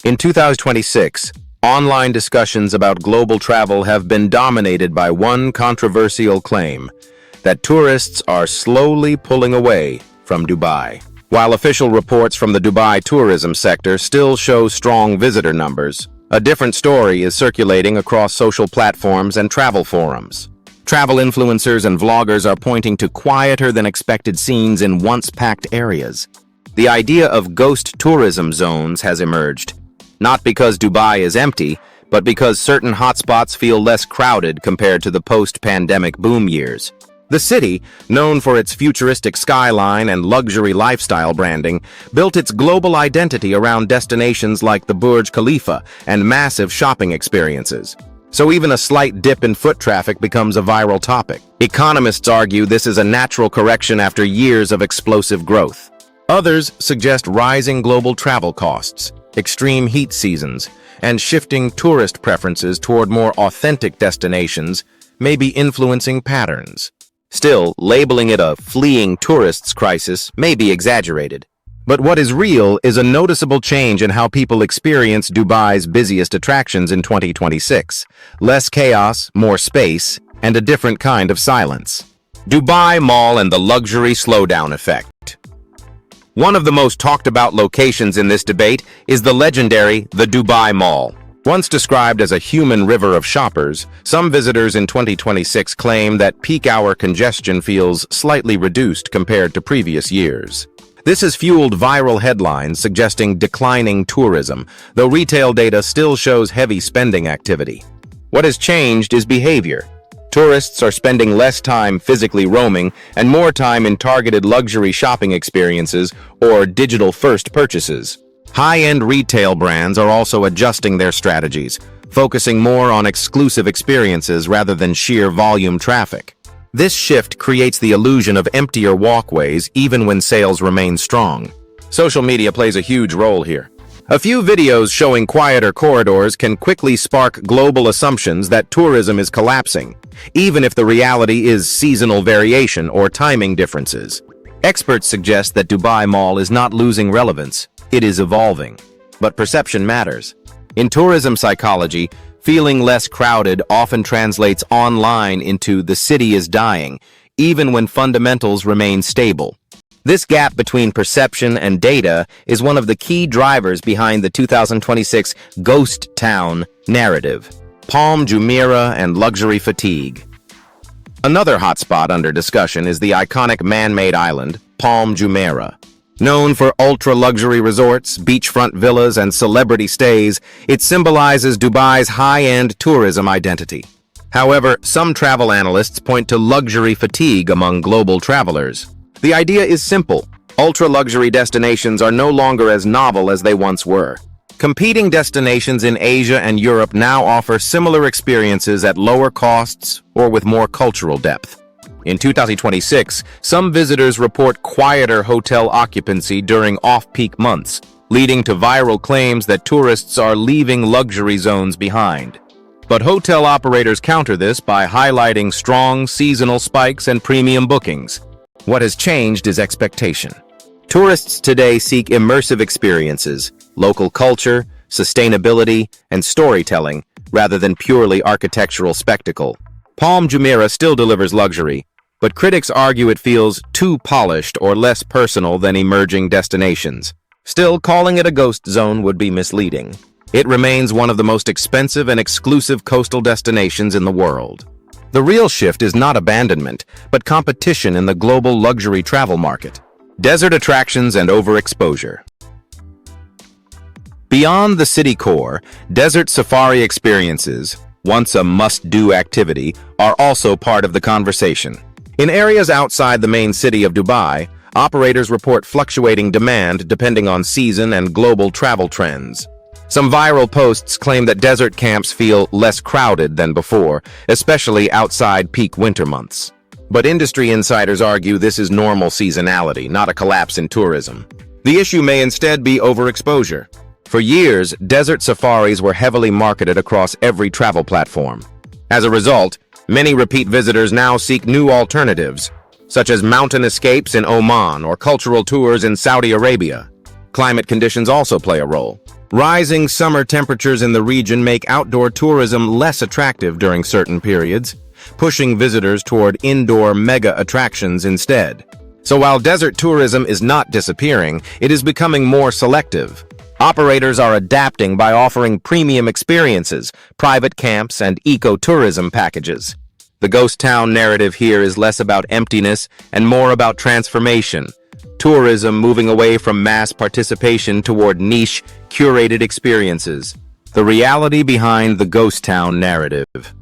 In 2026, online discussions about global travel have been dominated by one controversial claim, that tourists are slowly pulling away from Dubai. While official reports from the Dubai tourism sector still show strong visitor numbers, a different story is circulating across social platforms and travel forums. Travel influencers and vloggers are pointing to quieter than expected scenes in once-packed areas. The idea of ghost tourism zones has emerged, not because Dubai is empty, but because certain hotspots feel less crowded compared to the post-pandemic boom years. The city, known for its futuristic skyline and luxury lifestyle branding, built its global identity around destinations like the Burj Khalifa and massive shopping experiences. So even a slight dip in foot traffic becomes a viral topic. Economists argue this is a natural correction after years of explosive growth. Others suggest rising global travel costs, extreme heat seasons, and shifting tourist preferences toward more authentic destinations may be influencing patterns. Still, labeling it a fleeing tourists crisis may be exaggerated. But what is real is a noticeable change in how people experience Dubai's busiest attractions in 2026. Less chaos, more space, and a different kind of silence. Dubai Mall and the luxury slowdown effect. One of the most talked about locations in this debate is the legendary The Dubai Mall. Once described as a human river of shoppers, some visitors in 2026 claim that peak hour congestion feels slightly reduced compared to previous years. This has fueled viral headlines suggesting declining tourism, though retail data still shows heavy spending activity. What has changed is behavior. Tourists are spending less time physically roaming and more time in targeted luxury shopping experiences or digital-first purchases. High-end retail brands are also adjusting their strategies, focusing more on exclusive experiences rather than sheer volume traffic. This shift creates the illusion of emptier walkways even when sales remain strong. Social media plays a huge role here. A few videos showing quieter corridors can quickly spark global assumptions that tourism is collapsing, even if the reality is seasonal variation or timing differences. Experts suggest that Dubai Mall is not losing relevance. It is evolving, but perception matters. In tourism psychology, feeling less crowded often translates online into the city is dying, even when fundamentals remain stable. This gap between perception and data is one of the key drivers behind the 2026 ghost town narrative. Palm Jumeirah and luxury fatigue. Another hotspot under discussion is the iconic man-made island, Palm Jumeirah. Known for ultra-luxury resorts, beachfront villas, and celebrity stays, it symbolizes Dubai's high-end tourism identity. However, some travel analysts point to luxury fatigue among global travelers. The idea is simple. Ultra-luxury destinations are no longer as novel as they once were. Competing destinations in Asia and Europe now offer similar experiences at lower costs or with more cultural depth. In 2026, some visitors report quieter hotel occupancy during off-peak months, leading to viral claims that tourists are leaving luxury zones behind. But hotel operators counter this by highlighting strong seasonal spikes and premium bookings. What has changed is expectation. Tourists today seek immersive experiences, local culture, sustainability, and storytelling, rather than purely architectural spectacle. Palm Jumeirah still delivers luxury, but critics argue it feels too polished or less personal than emerging destinations. Still, calling it a ghost zone would be misleading. It remains one of the most expensive and exclusive coastal destinations in the world. The real shift is not abandonment, but competition in the global luxury travel market. Desert attractions and overexposure. Beyond the city core, desert safari experiences, once a must-do activity, are also part of the conversation. In areas outside the main city of Dubai, operators report fluctuating demand depending on season and global travel trends. Some viral posts claim that desert camps feel less crowded than before, especially outside peak winter months. But industry insiders argue this is normal seasonality, not a collapse in tourism. The issue may instead be overexposure. For years, desert safaris were heavily marketed across every travel platform. As a result, many repeat visitors now seek new alternatives, such as mountain escapes in Oman or cultural tours in Saudi Arabia. Climate conditions also play a role. Rising summer temperatures in the region make outdoor tourism less attractive during certain periods, pushing visitors toward indoor mega attractions instead. So while desert tourism is not disappearing, it is becoming more selective. Operators are adapting by offering premium experiences, private camps, and eco-tourism packages. The ghost town narrative here is less about emptiness and more about transformation. Tourism moving away from mass participation toward niche, curated experiences. The reality behind the ghost town narrative.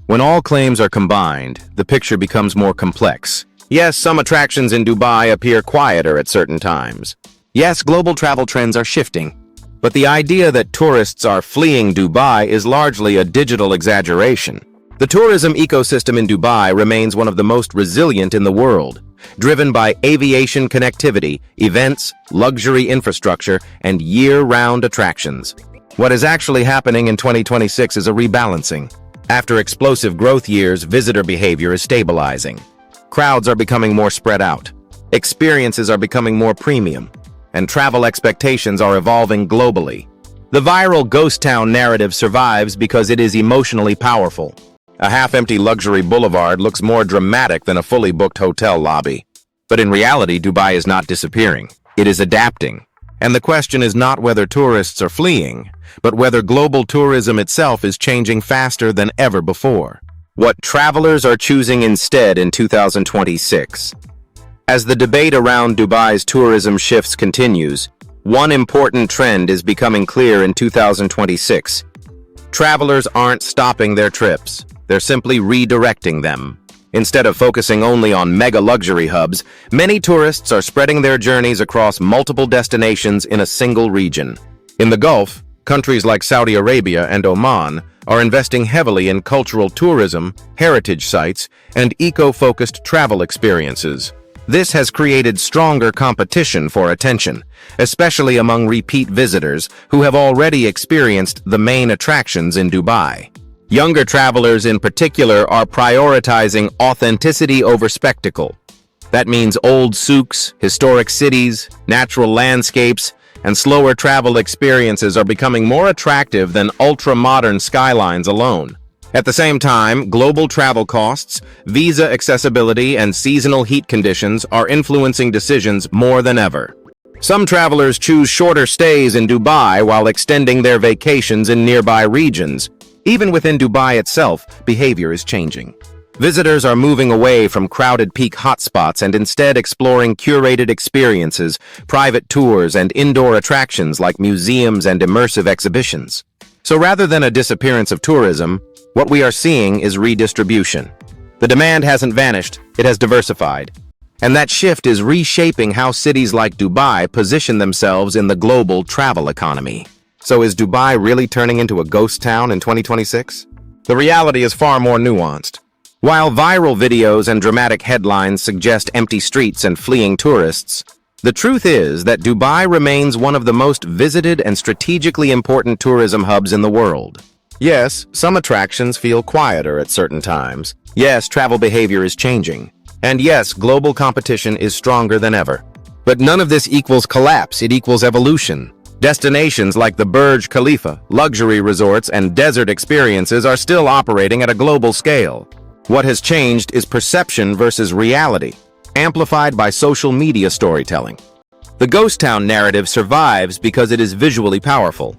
When all claims are combined, the picture becomes more complex. Yes, some attractions in Dubai appear quieter at certain times. Yes, global travel trends are shifting. But the idea that tourists are fleeing Dubai is largely a digital exaggeration. The tourism ecosystem in Dubai remains one of the most resilient in the world, driven by aviation connectivity, events, luxury infrastructure, and year-round attractions. What is actually happening in 2026 is a rebalancing. After explosive growth years, visitor behavior is stabilizing. Crowds are becoming more spread out. Experiences are becoming more premium, and travel expectations are evolving globally. The viral ghost town narrative survives because it is emotionally powerful. A half-empty luxury boulevard looks more dramatic than a fully booked hotel lobby. But in reality, Dubai is not disappearing. It is adapting. And the question is not whether tourists are fleeing, but whether global tourism itself is changing faster than ever before. What travelers are choosing instead in 2026. As the debate around Dubai's tourism shifts continues, one important trend is becoming clear in 2026. Travelers aren't stopping their trips. They're simply redirecting them. Instead of focusing only on mega luxury hubs, many tourists are spreading their journeys across multiple destinations in a single region. In the Gulf, countries like Saudi Arabia and Oman are investing heavily in cultural tourism, heritage sites, and eco-focused travel experiences. This has created stronger competition for attention, especially among repeat visitors who have already experienced the main attractions in Dubai. Younger travelers in particular are prioritizing authenticity over spectacle. That means old souks, historic cities, natural landscapes, and slower travel experiences are becoming more attractive than ultra-modern skylines alone. At the same time, global travel costs, visa accessibility, and seasonal heat conditions are influencing decisions more than ever. Some travelers choose shorter stays in Dubai while extending their vacations in nearby regions. Even within Dubai itself, behavior is changing. Visitors are moving away from crowded peak hotspots and instead exploring curated experiences, private tours, and indoor attractions like museums and immersive exhibitions. So rather than a disappearance of tourism, what we are seeing is redistribution. The demand hasn't vanished, it has diversified. And that shift is reshaping how cities like Dubai position themselves in the global travel economy. So is Dubai really turning into a ghost town in 2026? The reality is far more nuanced. While viral videos and dramatic headlines suggest empty streets and fleeing tourists, the truth is that Dubai remains one of the most visited and strategically important tourism hubs in the world. Yes, some attractions feel quieter at certain times. Yes, travel behavior is changing. And yes, global competition is stronger than ever. But none of this equals collapse, it equals evolution. Destinations like the Burj Khalifa, luxury resorts, and desert experiences are still operating at a global scale. What has changed is perception versus reality, amplified by social media storytelling. The ghost town narrative survives because it is visually powerful.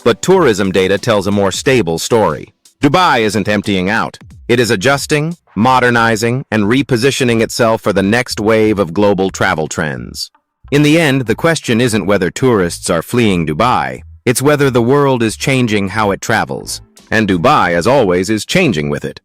But tourism data tells a more stable story. Dubai isn't emptying out. It is adjusting, modernizing, and repositioning itself for the next wave of global travel trends. In the end, the question isn't whether tourists are fleeing Dubai. It's whether the world is changing how it travels. And Dubai, as always, is changing with it.